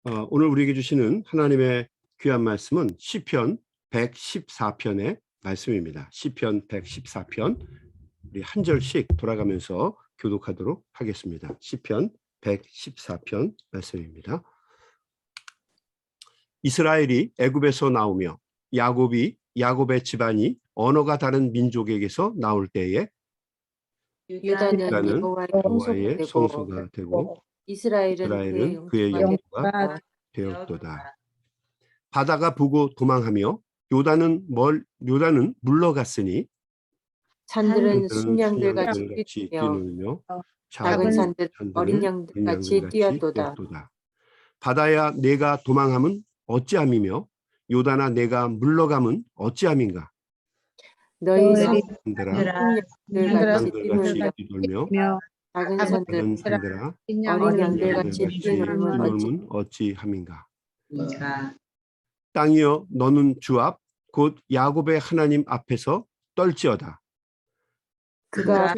오늘 우리에게 주시는 하나님의 귀한 말씀은 시편 114편의 말씀입니다. 시편 114편 우리 한 절씩 돌아가면서 교독하도록 하겠습니다. 시편 114편 말씀입니다. 이스라엘이 애굽에서 나오며 야곱의 집안이 언어가 다른 민족에게서 나올 때에 유다는 여호와의 성소가 되고 이스라엘은 그의 영토가 되었도다. 바다가 보고 도망하며 요단은 물러갔으니 산들은 순양들같이 같이 뛰며 뛰놀며 작은 산들은 어린 양들같이 뛰었도다. 바다야 내가 도망함은 어찌함이며 요단아 내가 물러감은 어찌함인가. 너희 산들아 순양들같이 뛰놀며 작은 산들아 어린 양들같이 뛰놀면 어찌함인가. 땅이여 너는 주 앞 곧 야곱의 하나님 앞에서 떨지어다. 그가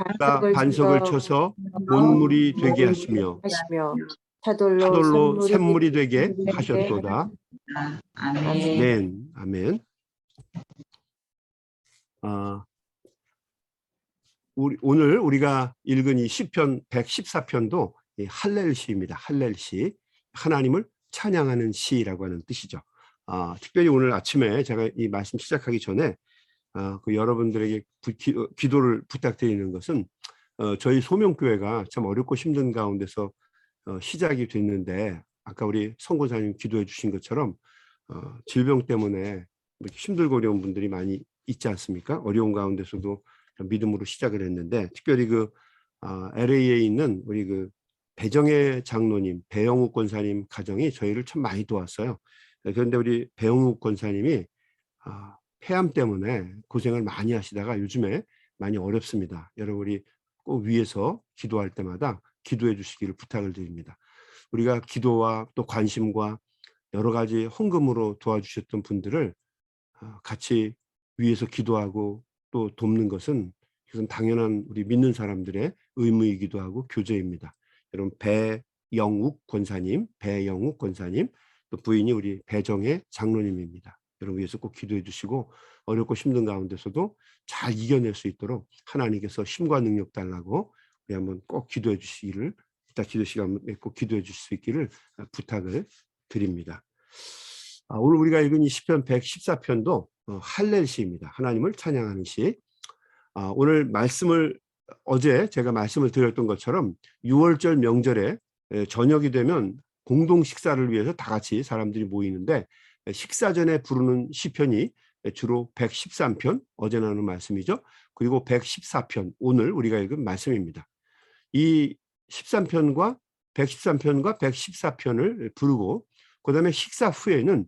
반석을 쳐서 온물이 되게 하시며 타돌로 샘물이 되게 하셨도다. 아멘. 오늘 우리가 읽은 이 시편 114편도 할렐 시입니다. 할렐 시, 하나님을 찬양하는 시라고 하는 뜻이죠. 특별히 오늘 아침에 제가 이 말씀 시작하기 전에 여러분들에게 기도를 부탁드리는 것은 저희 소명교회가 참 어렵고 힘든 가운데서 시작이 됐는데, 아까 우리 선교사님 기도해 주신 것처럼 질병 때문에 힘들고 어려운 분들이 많이 있지 않습니까? 어려운 가운데서도 믿음으로 시작을 했는데, 특별히 LA에 있는 우리 배정혜 장로님, 배영욱 권사님 가정이 저희를 참 많이 도왔어요. 그런데 우리 배영욱 권사님이 폐암 때문에 고생을 많이 하시다가 요즘에 많이 어렵습니다. 여러분이 꼭 위에서 기도할 때마다 기도해 주시기를 부탁을 드립니다. 우리가 기도와 또 관심과 여러 가지 헌금으로 도와주셨던 분들을 같이 위에서 기도하고 또 돕는 것은 이건 당연한 우리 믿는 사람들의 의무이기도 하고 교제입니다. 여러분 배영욱 권사님, 또 부인이 우리 배정혜 장로님입니다. 여러분 위해서 꼭 기도해 주시고 어렵고 힘든 가운데서도 잘 이겨낼 수 있도록 하나님께서 힘과 능력 달라고 우리 한번 꼭 기도해 주시기를, 이따 기도 시간 꼭 기도해 주실 수 있기를 부탁을 드립니다. 오늘 우리가 읽은 이 시편 114편도 할렐 시입니다. 하나님을 찬양하는 시. 오늘 말씀을 어제 제가 말씀을 드렸던 것처럼 6월절 명절에 저녁이 되면 공동 식사를 위해서 다 같이 사람들이 모이는데, 식사 전에 부르는 시편이 주로 113편, 어제 나눈 말씀이죠. 그리고 114편, 오늘 우리가 읽은 말씀입니다. 이 13편과 114편을 부르고, 그 다음에 식사 후에는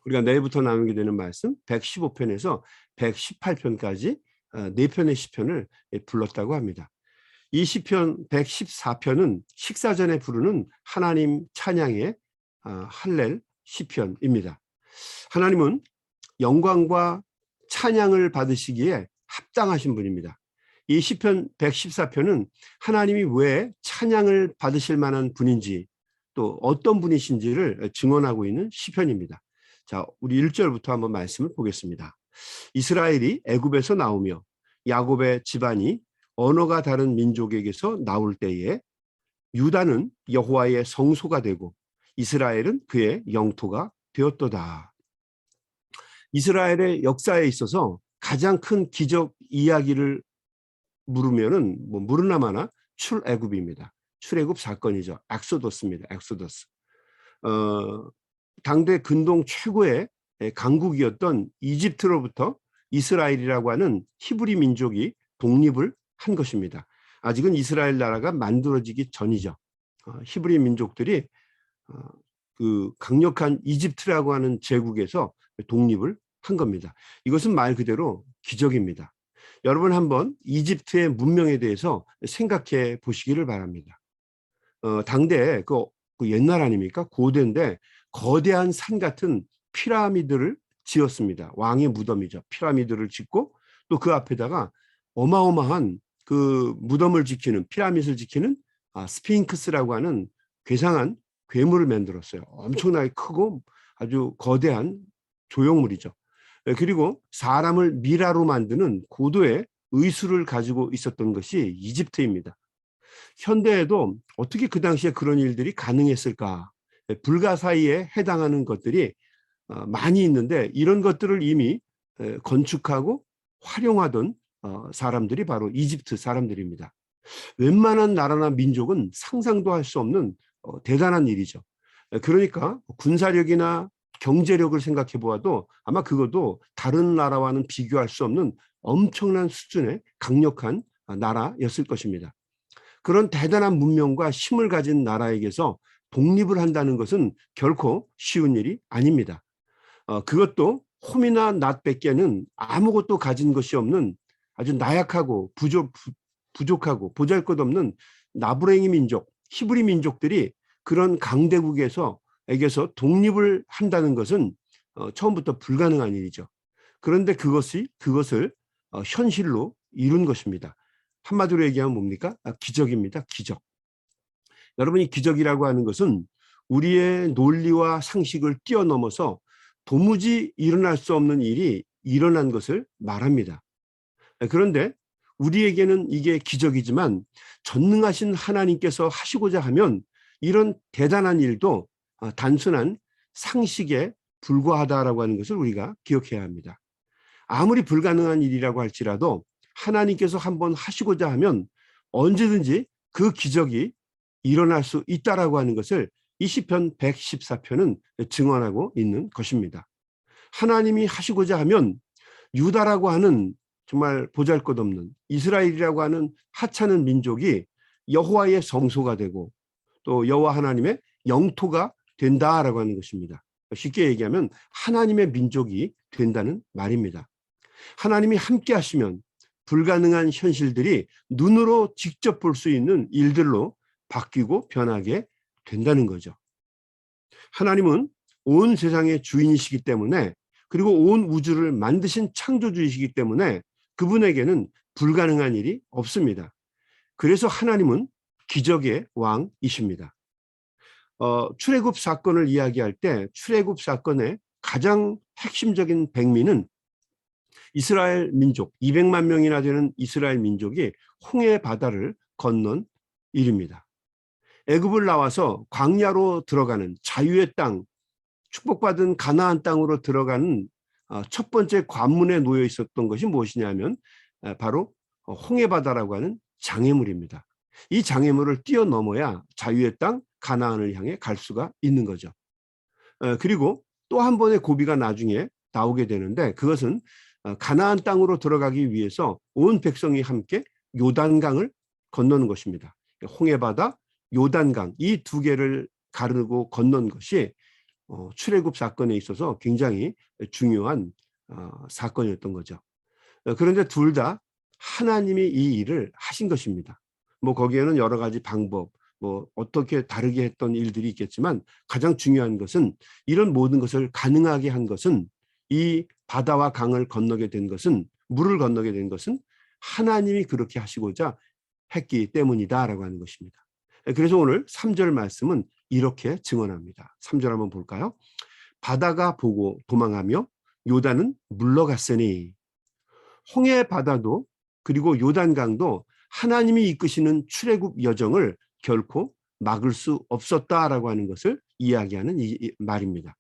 우리가 내일부터 나누게 되는 말씀 115편에서 118편까지 4편의 시편을 불렀다고 합니다. 이 시편 114편은 식사 전에 부르는 하나님 찬양의 할렐 시편입니다. 하나님은 영광과 찬양을 받으시기에 합당하신 분입니다. 이 시편 114편은 하나님이 왜 찬양을 받으실 만한 분인지, 또 어떤 분이신지를 증언하고 있는 시편입니다. 자, 우리 1절부터 한번 말씀을 보겠습니다. 이스라엘이 애굽에서 나오며 야곱의 집안이 언어가 다른 민족에게서 나올 때에 유다는 여호와의 성소가 되고 이스라엘은 그의 영토가 되었도다. 이스라엘의 역사에 있어서 가장 큰 기적 이야기를 물으면은 물으나마나 출애굽입니다. 출애굽 사건이죠. 엑소더스입니다. 엑소더스. 당대 근동 최고의 강국이었던 이집트로부터 이스라엘이라고 하는 히브리 민족이 독립을 한 것입니다. 아직은 이스라엘 나라가 만들어지기 전이죠. 히브리 민족들이 강력한 이집트라고 하는 제국에서 독립을 한 겁니다. 이것은 말 그대로 기적입니다. 여러분 한번 이집트의 문명에 대해서 생각해 보시기를 바랍니다. 당대 그 옛날 아닙니까? 고대인데 거대한 산 같은 피라미드를 지었습니다. 왕의 무덤이죠. 피라미드를 짓고 또 그 앞에다가 어마어마한 그 무덤을 지키는, 피라미드를 지키는 스핑크스라고 하는 괴상한 괴물을 만들었어요. 엄청나게 크고 아주 거대한 조형물이죠. 그리고 사람을 미라로 만드는 고도의 의술을 가지고 있었던 것이 이집트입니다. 현대에도 어떻게 그 당시에 그런 일들이 가능했을까? 불가사의에 해당하는 것들이 많이 있는데 이런 것들을 이미 건축하고 활용하던 사람들이 바로 이집트 사람들입니다. 웬만한 나라나 민족은 상상도 할 수 없는 대단한 일이죠. 그러니까 군사력이나 경제력을 생각해 보아도 아마 그것도 다른 나라와는 비교할 수 없는 엄청난 수준의 강력한 나라였을 것입니다. 그런 대단한 문명과 힘을 가진 나라에게서 독립을 한다는 것은 결코 쉬운 일이 아닙니다. 그것도 홈이나 낫밖에는 아무것도 가진 것이 없는 아주 나약하고 부족하고 보잘것없는 나부랭이 민족, 히브리 민족들이 그런 강대국에서 독립을 한다는 것은 처음부터 불가능한 일이죠. 그런데 그것을 현실로 이룬 것입니다. 한마디로 얘기하면 뭡니까? 기적입니다. 기적. 여러분이 기적이라고 하는 것은 우리의 논리와 상식을 뛰어넘어서 도무지 일어날 수 없는 일이 일어난 것을 말합니다. 그런데 우리에게는 이게 기적이지만 전능하신 하나님께서 하시고자 하면 이런 대단한 일도 단순한 상식에 불과하다라고 하는 것을 우리가 기억해야 합니다. 아무리 불가능한 일이라고 할지라도 하나님께서 한번 하시고자 하면 언제든지 그 기적이 일어날 수 있다라고 하는 것을 이 시편 114편은 증언하고 있는 것입니다. 하나님이 하시고자 하면 유다라고 하는 정말 보잘것없는 이스라엘이라고 하는 하찮은 민족이 여호와의 성소가 되고 또 여호와 하나님의 영토가 된다라고 하는 것입니다. 쉽게 얘기하면 하나님의 민족이 된다는 말입니다. 하나님이 함께 하시면 불가능한 현실들이 눈으로 직접 볼 수 있는 일들로 바뀌고 변하게 된다는 거죠. 하나님은 온 세상의 주인이시기 때문에 그리고 온 우주를 만드신 창조주이시기 때문에 그분에게는 불가능한 일이 없습니다. 그래서 하나님은 기적의 왕이십니다. 출애굽 사건을 이야기할 때 출애굽 사건의 가장 핵심적인 백미는 이스라엘 민족, 200만 명이나 되는 이스라엘 민족이 홍해 바다를 건넌 일입니다. 애굽을 나와서 광야로 들어가는 자유의 땅, 축복받은 가나안 땅으로 들어가는 첫 번째 관문에 놓여 있었던 것이 무엇이냐면 바로 홍해 바다라고 하는 장애물입니다. 이 장애물을 뛰어넘어야 자유의 땅 가나안을 향해 갈 수가 있는 거죠. 그리고 또 한 번의 고비가 나중에 나오게 되는데 그것은 가나안 땅으로 들어가기 위해서 온 백성이 함께 요단강을 건너는 것입니다. 홍해 바다, 요단강 이 두 개를 가르고 건넌 것이 출애굽 사건에 있어서 굉장히 중요한 사건이었던 거죠. 그런데 둘 다 하나님이 이 일을 하신 것입니다. 뭐 거기에는 여러 가지 방법, 뭐 어떻게 다르게 했던 일들이 있겠지만 가장 중요한 것은 이런 모든 것을 가능하게 한 것은 이 바다와 강을 건너게 된 것은 물을 건너게 된 것은 하나님이 그렇게 하시고자 했기 때문이다라고 하는 것입니다. 그래서 오늘 3절 말씀은 이렇게 증언합니다. 3절 한번 볼까요? 바다가 보고 도망하며 요단은 물러갔으니 홍해 바다도 그리고 요단강도 하나님이 이끄시는 출애굽 여정을 결코 막을 수 없었다라고 하는 것을 이야기하는 이 말입니다.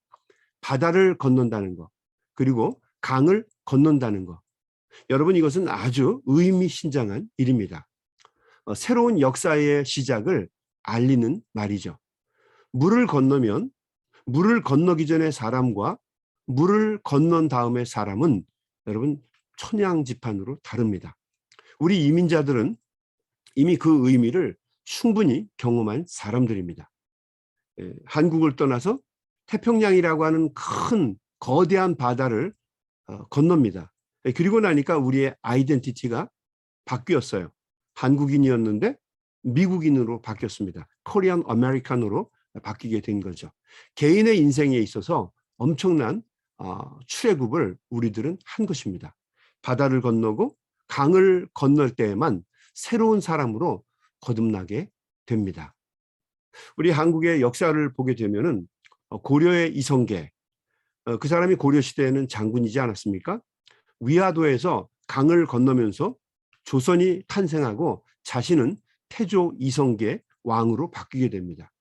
바다를 건넌다는 것 그리고 강을 건넌다는 것 여러분 이것은 아주 의미심장한 일입니다. 새로운 역사의 시작을 알리는 말이죠. 물을 건너면 물을 건너기 전에 사람과 물을 건넌 다음에 사람은 여러분 천양지판으로 다릅니다. 우리 이민자들은 이미 그 의미를 충분히 경험한 사람들입니다. 한국을 떠나서 태평양이라고 하는 큰 거대한 바다를 건넙니다. 그리고 나니까 우리의 아이덴티티가 바뀌었어요. 한국인이었는데 미국인으로 바뀌었습니다. 코리안 아메리칸으로 바뀌게 된 거죠. 개인의 인생에 있어서 엄청난 출애굽을 우리들은 한 것입니다. 바다를 건너고 강을 건널 때에만 새로운 사람으로 거듭나게 됩니다. 우리 한국의 역사를 보게 되면은 고려의 이성계, 그 사람이 고려 시대에는 장군이지 않았습니까? 위화도에서 강을 건너면서 조선이 탄생하고 자신은 태조 이성계 왕으로 바뀌게 됩니다.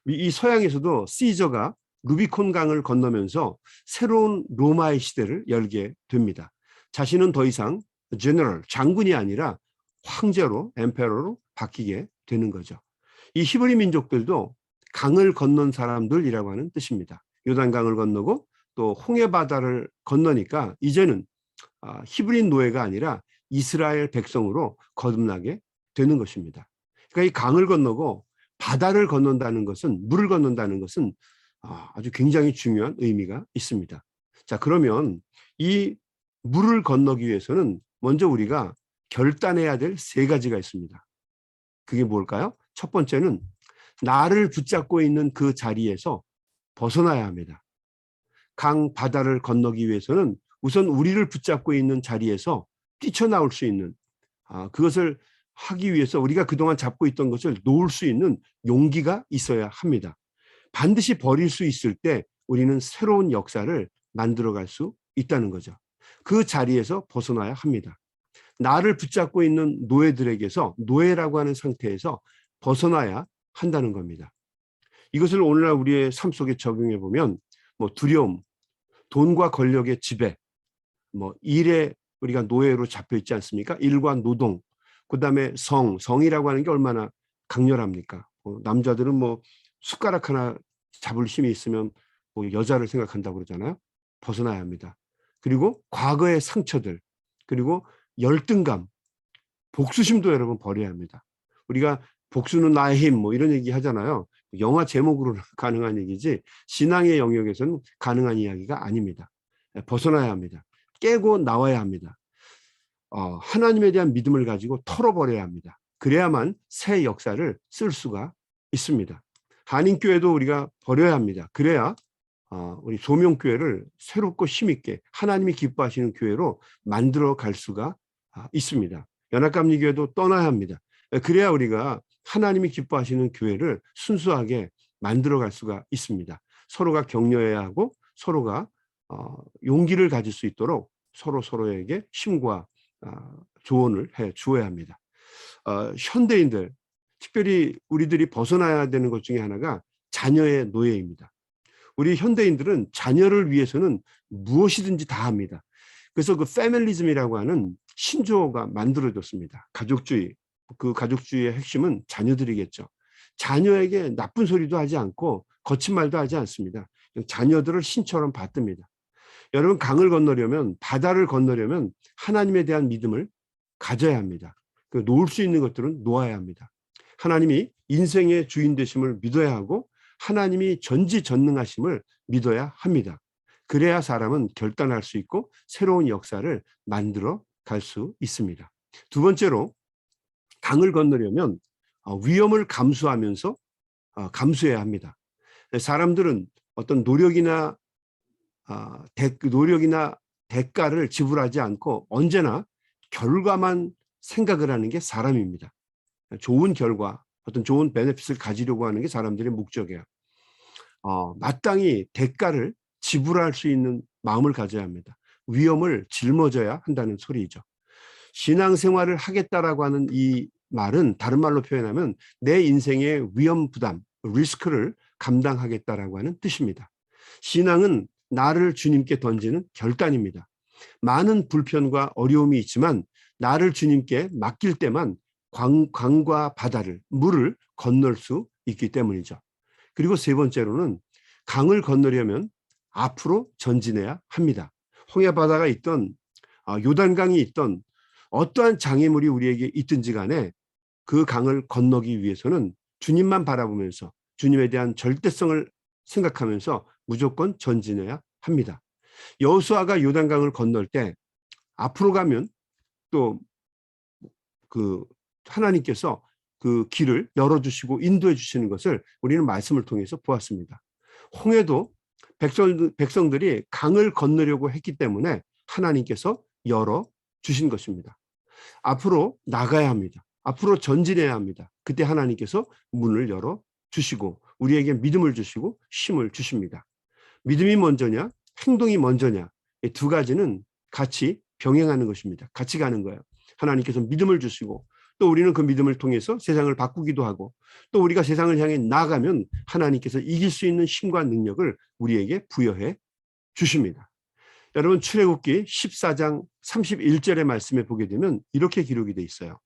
이 서양에서도 시저가 루비콘 강을 건너면서 새로운 로마의 시대를 열게 됩니다. 자신은 더 이상 제너럴, 장군이 아니라 황제로, 엠페러로 바뀌게 되는 거죠. 이 히브리 민족들도 강을 건넌 사람들이라고 하는 뜻입니다. 요단강을 건너고 또 홍해 바다를 건너니까 이제는 히브리 노예가 아니라 이스라엘 백성으로 거듭나게 되는 것입니다. 그러니까 이 강을 건너고 바다를 건넌다는 것은, 물을 건넌다는 것은 아주 굉장히 중요한 의미가 있습니다. 자, 그러면 이 물을 건너기 위해서는 먼저 우리가 결단해야 될 세 가지가 있습니다. 그게 뭘까요? 첫 번째는 나를 붙잡고 있는 그 자리에서 벗어나야 합니다. 강, 바다를 건너기 위해서는 우선 우리를 붙잡고 있는 자리에서 뛰쳐나올 수 있는, 그것을 하기 위해서 우리가 그동안 잡고 있던 것을 놓을 수 있는 용기가 있어야 합니다. 반드시 버릴 수 있을 때 우리는 새로운 역사를 만들어갈 수 있다는 거죠. 그 자리에서 벗어나야 합니다. 나를 붙잡고 있는 노예들에게서, 노예라고 하는 상태에서 벗어나야 한다는 겁니다. 이것을 오늘날 우리의 삶 속에 적용해 보면 두려움, 돈과 권력의 지배, 일에 우리가 노예로 잡혀 있지 않습니까? 일과 노동, 그다음에 성이라고 하는 게 얼마나 강렬합니까? 남자들은 숟가락 하나 잡을 힘이 있으면 여자를 생각한다고 그러잖아요. 벗어나야 합니다. 그리고 과거의 상처들, 그리고 열등감, 복수심도 여러분 버려야 합니다. 우리가 복수는 나의 힘 이런 얘기 하잖아요. 영화 제목으로는 가능한 얘기지 신앙의 영역에서는 가능한 이야기가 아닙니다. 벗어나야 합니다. 깨고 나와야 합니다. 하나님에 대한 믿음을 가지고 털어버려야 합니다. 그래야만 새 역사를 쓸 수가 있습니다. 한인교회도 우리가 버려야 합니다. 그래야 우리 소명교회를 새롭고 힘있게 하나님이 기뻐하시는 교회로 만들어 갈 수가 있습니다. 연합감리교회도 떠나야 합니다. 그래야 우리가 하나님이 기뻐하시는 교회를 순수하게 만들어 갈 수가 있습니다. 서로가 격려해야 하고 서로가 용기를 가질 수 있도록 서로에게 힘과 조언을 해 주어야 합니다. 현대인들, 특별히 우리들이 벗어나야 되는 것 중에 하나가 자녀의 노예입니다. 우리 현대인들은 자녀를 위해서는 무엇이든지 다 합니다. 그래서 그 패밀리즘이라고 하는 신조어가 만들어졌습니다. 가족주의, 그 가족주의의 핵심은 자녀들이겠죠. 자녀에게 나쁜 소리도 하지 않고 거친 말도 하지 않습니다. 자녀들을 신처럼 받듭니다. 여러분, 강을 건너려면, 바다를 건너려면 하나님에 대한 믿음을 가져야 합니다. 놓을 수 있는 것들은 놓아야 합니다. 하나님이 인생의 주인 되심을 믿어야 하고 하나님이 전지전능하심을 믿어야 합니다. 그래야 사람은 결단할 수 있고 새로운 역사를 만들어 갈 수 있습니다. 두 번째로, 강을 건너려면 위험을 감수하면서 감수해야 합니다. 사람들은 어떤 노력이나 대가를 지불하지 않고 언제나 결과만 생각을 하는 게 사람입니다. 좋은 결과, 어떤 좋은 베네핏을 가지려고 하는 게 사람들의 목적이에요. 마땅히 대가를 지불할 수 있는 마음을 가져야 합니다. 위험을 짊어져야 한다는 소리죠. 신앙생활을 하겠다라고 하는 이 말은 다른 말로 표현하면 내 인생의 위험 부담, 리스크를 감당하겠다라고 하는 뜻입니다. 신앙은 나를 주님께 던지는 결단입니다. 많은 불편과 어려움이 있지만 나를 주님께 맡길 때만 강과 바다를, 물을 건널 수 있기 때문이죠. 그리고 세 번째로는 강을 건너려면 앞으로 전진해야 합니다. 홍해바다가 있던 요단강이 있던 어떠한 장애물이 우리에게 있든지 간에 그 강을 건너기 위해서는 주님만 바라보면서 주님에 대한 절대성을 생각하면서 무조건 전진해야 합니다. 여호수아가 요단강을 건널 때 앞으로 가면 또 하나님께서 그 길을 열어주시고 인도해 주시는 것을 우리는 말씀을 통해서 보았습니다. 홍해도 백성들이 강을 건너려고 했기 때문에 하나님께서 열어주신 것입니다. 앞으로 나가야 합니다. 앞으로 전진해야 합니다. 그때 하나님께서 문을 열어 주시고 우리에게 믿음을 주시고 쉼을 주십니다. 믿음이 먼저냐 행동이 먼저냐, 이 두 가지는 같이 병행하는 것입니다. 같이 가는 거예요. 하나님께서 믿음을 주시고 또 우리는 그 믿음을 통해서 세상을 바꾸기도 하고 또 우리가 세상을 향해 나아가면 하나님께서 이길 수 있는 힘과 능력을 우리에게 부여해 주십니다. 여러분 출애굽기 14장 31절의 말씀에 보게 되면 이렇게 기록이 돼 있어요.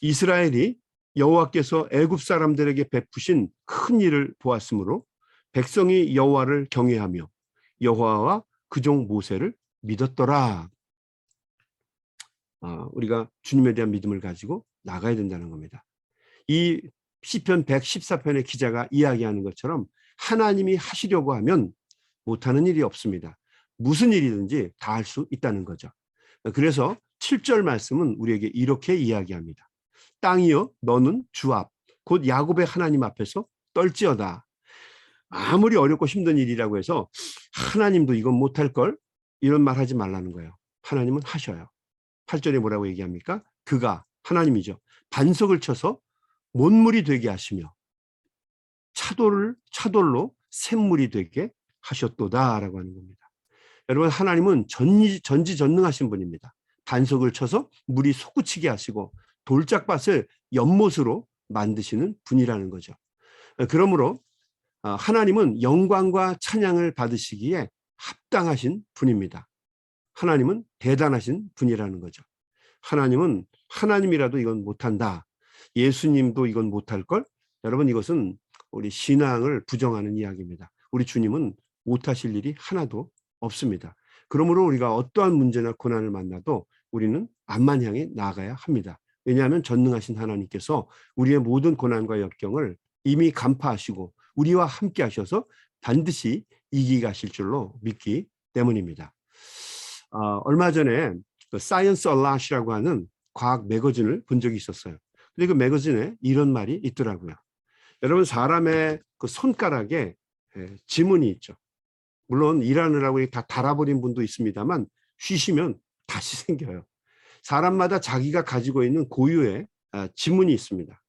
이스라엘이 여호와께서 애굽 사람들에게 베푸신 큰 일을 보았으므로 백성이 여호와를 경외하며 여호와와 그 종 모세를 믿었더라. 우리가 주님에 대한 믿음을 가지고 나가야 된다는 겁니다. 이 시편 114편의 기자가 이야기하는 것처럼 하나님이 하시려고 하면 못하는 일이 없습니다. 무슨 일이든지 다 할 수 있다는 거죠. 그래서 7절 말씀은 우리에게 이렇게 이야기합니다. 땅이여 너는 주 앞, 곧 야곱의 하나님 앞에서 떨지어다. 아무리 어렵고 힘든 일이라고 해서 하나님도 이건 못할 걸 이런 말 하지 말라는 거예요. 하나님은 하셔요. 8절에 뭐라고 얘기합니까? 그가 하나님이죠. 반석을 쳐서 못물이 되게 하시며 차돌로 샘물이 되게 하셨도다라고 하는 겁니다. 여러분 하나님은 전지전능하신 분입니다. 반석을 쳐서 물이 솟구치게 하시고 돌짝밭을 연못으로 만드시는 분이라는 거죠. 그러므로 하나님은 영광과 찬양을 받으시기에 합당하신 분입니다. 하나님은 대단하신 분이라는 거죠. 하나님은 하나님이라도 이건 못한다. 예수님도 이건 못할 걸. 여러분 이것은 우리 신앙을 부정하는 이야기입니다. 우리 주님은 못하실 일이 하나도 없습니다. 그러므로 우리가 어떠한 문제나 고난을 만나도 우리는 앞만 향해 나아가야 합니다. 왜냐하면 전능하신 하나님께서 우리의 모든 고난과 역경을 이미 간파하시고 우리와 함께 하셔서 반드시 이기게 하실 줄로 믿기 때문입니다. 얼마 전에 사이언스 얼랏이라고 하는 과학 매거진을 본 적이 있었어요. 근데 그 매거진에 이런 말이 있더라고요. 여러분 사람의 그 손가락에 지문이 있죠. 물론 일하느라고 다 달아버린 분도 있습니다만 쉬시면 다시 생겨요. 사람마다 자기가 가지고 있는 고유의 지문이 있습니다.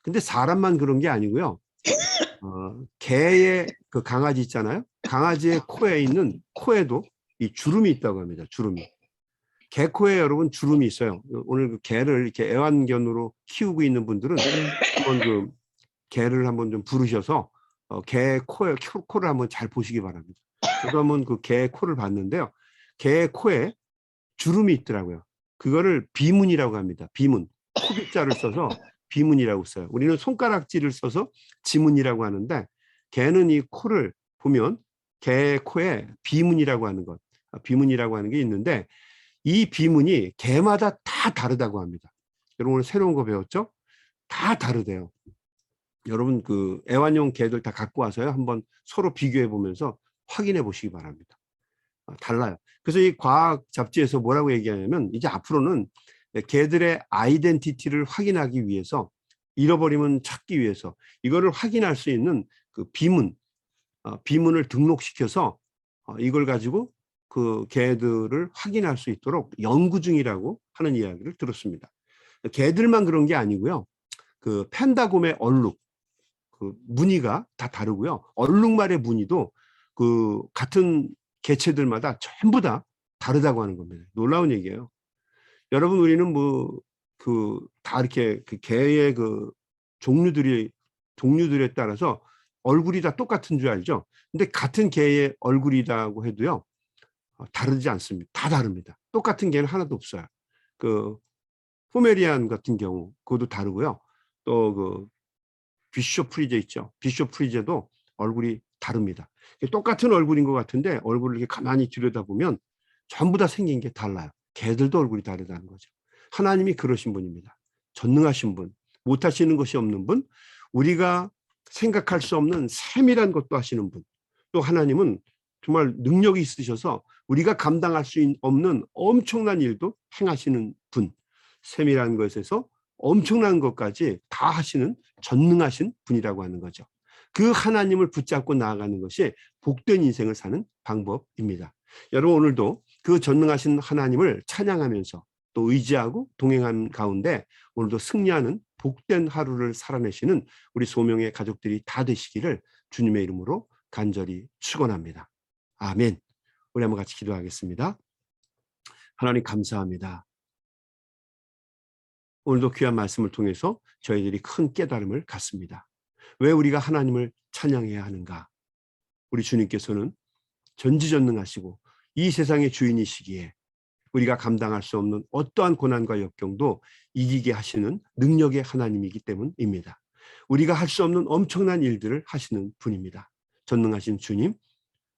근데 사람만 그런 게 아니고요. 개의 그 강아지 있잖아요. 강아지의 코에 있는 코에도 이 주름이 있다고 합니다. 주름이. 개 코에 여러분 주름이 있어요. 오늘 그 개를 이렇게 애완견으로 키우고 있는 분들은 한번 그 개를 한번 좀 부르셔서 개 코를 한번 잘 보시기 바랍니다. 저도 한번 그 개 코를 봤는데요. 개 코에 주름이 있더라고요. 그거를 비문이라고 합니다. 비문. 코빗자를 써서 비문이라고 써요. 우리는 손가락질을 써서 지문이라고 하는데 개는 이 코를 보면 개 코에 비문이라고 하는 것, 비문이라고 하는 게 있는데 이 비문이 개마다 다 다르다고 합니다. 여러분 오늘 새로운 거 배웠죠? 다 다르대요. 여러분 그 애완용 개들 다 갖고 와서요. 한번 서로 비교해 보면서 확인해 보시기 바랍니다. 달라요. 그래서 이 과학 잡지에서 뭐라고 얘기하냐면 이제 앞으로는 개들의 아이덴티티를 확인하기 위해서 잃어버리면 찾기 위해서 이거를 확인할 수 있는 그 비문을 등록시켜서 이걸 가지고 그 개들을 확인할 수 있도록 연구 중이라고 하는 이야기를 들었습니다. 개들만 그런 게 아니고요. 그 팬다곰의 얼룩, 그 무늬가 다 다르고요. 얼룩말의 무늬도 그 같은 개체들마다 전부 다 다르다고 하는 겁니다. 놀라운 얘기예요. 여러분 우리는 뭐 그 다 이렇게 그 개의 그 종류들에 따라서 얼굴이 다 똑같은 줄 알죠? 근데 같은 개의 얼굴이라고 해도요. 다르지 않습니다. 다 다릅니다. 똑같은 개는 하나도 없어요. 그 포메리안 같은 경우 그것도 다르고요. 또 그 비쇼 프리제 있죠. 비쇼 프리제도 얼굴이 다릅니다. 똑같은 얼굴인 것 같은데 얼굴을 이렇게 가만히 들여다보면 전부 다 생긴 게 달라요. 개들도 얼굴이 다르다는 거죠. 하나님이 그러신 분입니다. 전능하신 분, 못하시는 것이 없는 분, 우리가 생각할 수 없는 세밀한 것도 하시는 분. 또 하나님은 정말 능력이 있으셔서 우리가 감당할 수 없는 엄청난 일도 행하시는 분. 세밀한 것에서 엄청난 것까지 다 하시는 전능하신 분이라고 하는 거죠. 그 하나님을 붙잡고 나아가는 것이 복된 인생을 사는 방법입니다. 여러분 오늘도 그 전능하신 하나님을 찬양하면서 또 의지하고 동행하는 가운데 오늘도 승리하는 복된 하루를 살아내시는 우리 소명의 가족들이 다 되시기를 주님의 이름으로 간절히 축원합니다. 아멘. 우리 한번 같이 기도하겠습니다. 하나님 감사합니다. 오늘도 귀한 말씀을 통해서 저희들이 큰 깨달음을 갖습니다. 왜 우리가 하나님을 찬양해야 하는가? 우리 주님께서는 전지전능하시고 이 세상의 주인이시기에 우리가 감당할 수 없는 어떠한 고난과 역경도 이기게 하시는 능력의 하나님이기 때문입니다. 우리가 할 수 없는 엄청난 일들을 하시는 분입니다. 전능하신 주님,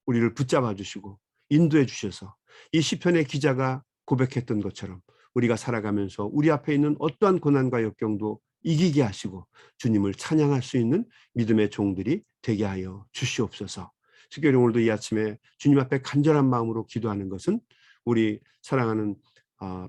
우리를 붙잡아 주시고 인도해 주셔서 이 시편의 기자가 고백했던 것처럼 우리가 살아가면서 우리 앞에 있는 어떠한 고난과 역경도 이기게 하시고 주님을 찬양할 수 있는 믿음의 종들이 되게 하여 주시옵소서. 특별히 오늘도 이 아침에 주님 앞에 간절한 마음으로 기도하는 것은 우리 사랑하는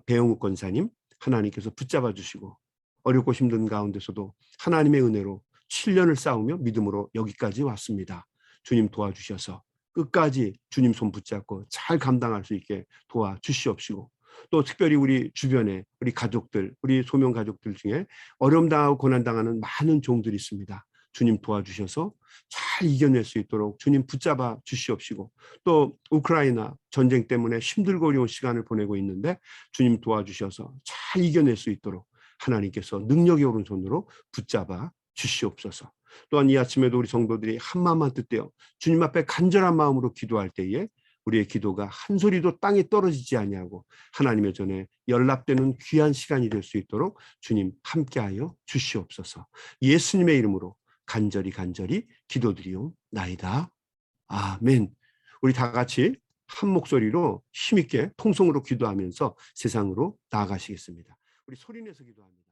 배영욱 권사님, 하나님께서 붙잡아 주시고 어렵고 힘든 가운데서도 하나님의 은혜로 7년을 싸우며 믿음으로 여기까지 왔습니다. 주님 도와주셔서 끝까지 주님 손 붙잡고 잘 감당할 수 있게 도와주시옵시고, 또 특별히 우리 주변에 우리 가족들, 우리 소명 가족들 중에 어려움 당하고 고난 당하는 많은 종들이 있습니다. 주님 도와주셔서 잘 이겨낼 수 있도록 주님 붙잡아 주시옵시고, 또 우크라이나 전쟁 때문에 힘들고 어려운 시간을 보내고 있는데 주님 도와주셔서 잘 이겨낼 수 있도록 하나님께서 능력의 오른손으로 붙잡아 주시옵소서. 또한 이 아침에도 우리 성도들이 한 마음만 뜻대어 주님 앞에 간절한 마음으로 기도할 때에 우리의 기도가 한 소리도 땅에 떨어지지 아니하고 하나님의 전에 연락되는 귀한 시간이 될 수 있도록 주님 함께하여 주시옵소서. 예수님의 이름으로 간절히 기도드리옵나이다. 아멘. 우리 다 같이 한 목소리로 힘있게 통성으로 기도하면서 세상으로 나아가시겠습니다. 우리 소리내서 기도합니다.